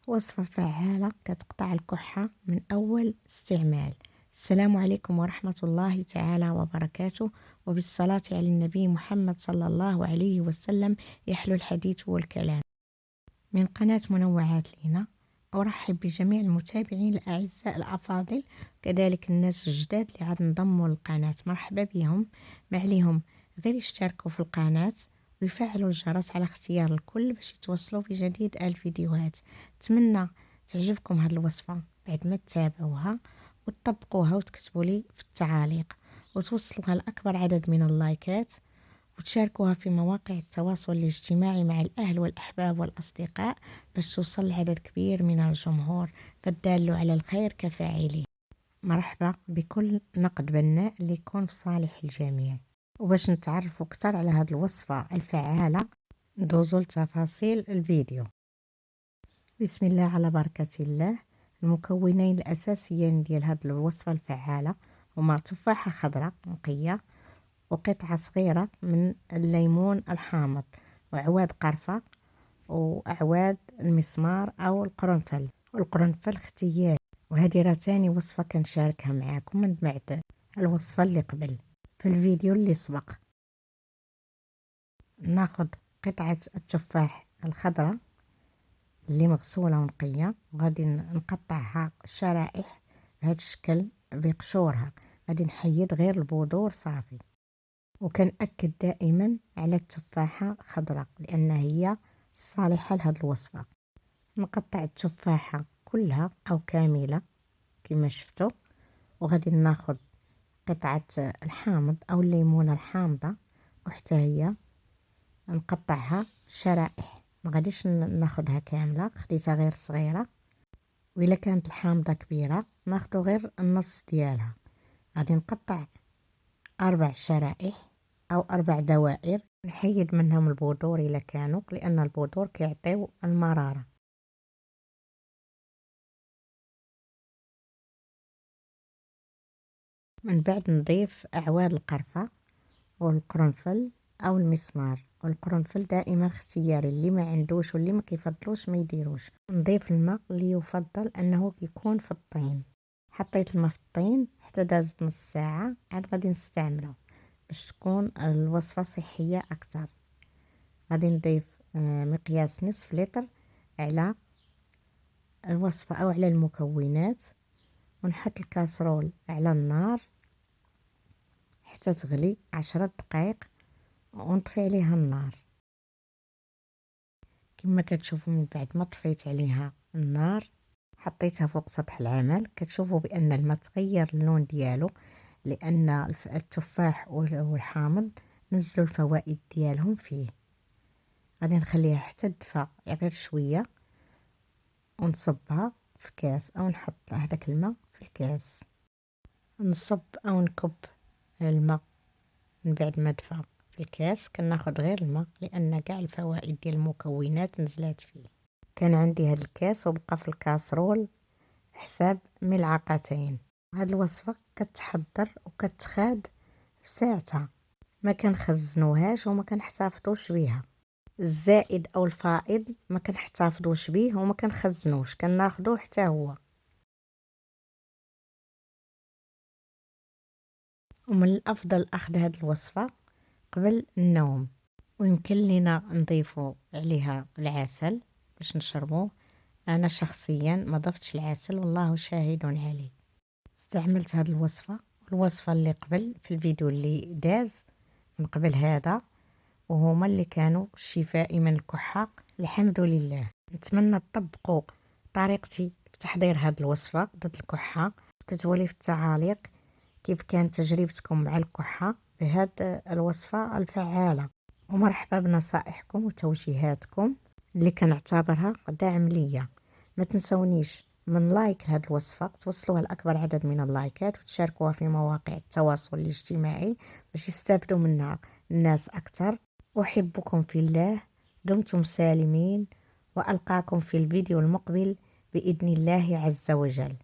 وصفة فعالة كتقطع الكحة من أول استعمال. السلام عليكم ورحمة الله تعالى وبركاته، وبالصلاة على النبي محمد صلى الله عليه وسلم يحلو الحديث والكلام. من قناة منوعات لينا، أرحب بجميع المتابعين الأعزاء الأفاضل، كذلك الناس الجداد اللي عاد انضموا للقناة، مرحبا بهم. ما عليهم غير يشتركوا في القناة ويفعلوا الجرس على اختيار الكل باش يتوصلوا بجديد الفيديوهات. نتمنى تعجبكم هذه الوصفة بعد ما تتابعوها وتطبقوها وتكتبوا لي في التعاليق وتوصلوها لأكبر عدد من اللايكات، وتشاركوها في مواقع التواصل الاجتماعي مع الأهل والأحباب والأصدقاء باش توصل لعدد كبير من الجمهور، فالدال على الخير كفاعله. مرحبا بكل نقد بناء اللي يكون في صالح الجميع. وباش نتعرفوا أكثر على هذه الوصفة الفعالة ندوزو لتفاصيل الفيديو. بسم الله على بركة الله. المكونين الأساسيين ديال هذه الوصفة الفعالة هما تفاحة خضراء نقية، وقطعة صغيرة من الليمون الحامض، وأعواد قرفة، وأعواد المسمار أو القرنفل. والقرنفل اختياري، وهذه راه تاني وصفة كنشاركها معاكم من بعد الوصفة اللي قبل في الفيديو اللي سبق. ناخد قطعة التفاح الخضراء اللي مغسولة ونقية، وغادي نقطعها شرائح بهذا الشكل بقشورها. غادي نحيد غير البذور صافي، وكنأكد دائما على التفاحة خضراء لأن هي صالحة لهذه الوصفة. نقطع التفاحة كلها أو كاملة كما شفتوا، وغادي ناخد قطعة الحامض أو الليمونة الحامضة وحتى هي نقطعها شرائح، ما غاديش ناخدها كاملة، خديتها غير صغيرة. وإلا كانت الحامضة كبيرة ناخدو غير النص ديالها. غادي نقطع 4 شرائح أو 4 دوائر، نحيد منهم البذور إلا كانوا، لأن البذور كيعطيو المرارة. من بعد نضيف أعواد القرفة والقرنفل أو المسمار، والقرنفل دائما اختياري، اللي ما عندوش واللي ما كيفضلوش ما يديروش. نضيف الماء اللي يفضل أنه يكون في الطين. حطيت الماء في الطين حتى دازت نص ساعة، عاد غادي نستعمله باش تكون الوصفة صحية أكتر. غادي نضيف مقياس نصف لتر على الوصفة أو على المكونات، ونحط الكاسرول على النار حتى تغلي 10 دقائق، ونطفي عليها النار. كما كتشوفوا من بعد ما طفيت عليها النار حطيتها فوق سطح العمل، كتشوفوا بأن الماء تغير اللون ديالو، لأن التفاح والحامض نزلوا الفوائد ديالهم فيه. غادي نخليها حتى تدفى غير شويه، ونصبها في كاس او نحط هذاك الماء في الكاس. نصب او نكب الماء من بعد ما دفى في الكاس، كناخد غير الماء لان كاع الفوائد ديال المكونات نزلات فيه. كان عندي هذا الكاس وبقى في الكاسرول حساب ملعقتين. هاد الوصفه كتحضر وكتخاد في ساعتها، ما كنخزنوهاش وما كنحتفظوش بها. الزائد او الفائض ما كنحتفظوش به وما كنخزنوش، كناخذوه حتى هو. ومن الافضل اخذ هذه الوصفه قبل النوم، ويمكن لنا نضيفوا عليها العسل باش نشربوه. انا شخصيا ما ضفتش العسل والله شاهد عليه. استعملت هذه الوصفه والوصفه اللي قبل في الفيديو اللي داز من قبل هذا، وهما اللي كانوا شفائي من الكحة الحمد لله. نتمنى تطبقوا طريقتي في تحضير هذه الوصفة ضد الكحة. كتبوا لي في التعاليق كيف كانت تجربتكم مع الكحة بهذه الوصفة الفعالة، ومرحبا بنصائحكم وتوجيهاتكم اللي كنعتبرها دعم ليا. ما تنسونيش من لايك لهذه الوصفة، توصلوها لأكبر عدد من اللايكات، وتشاركوها في مواقع التواصل الاجتماعي باش يستافدوا منها الناس أكثر. أحبكم في الله، دمتم سالمين، وألقاكم في الفيديو المقبل بإذن الله عز وجل.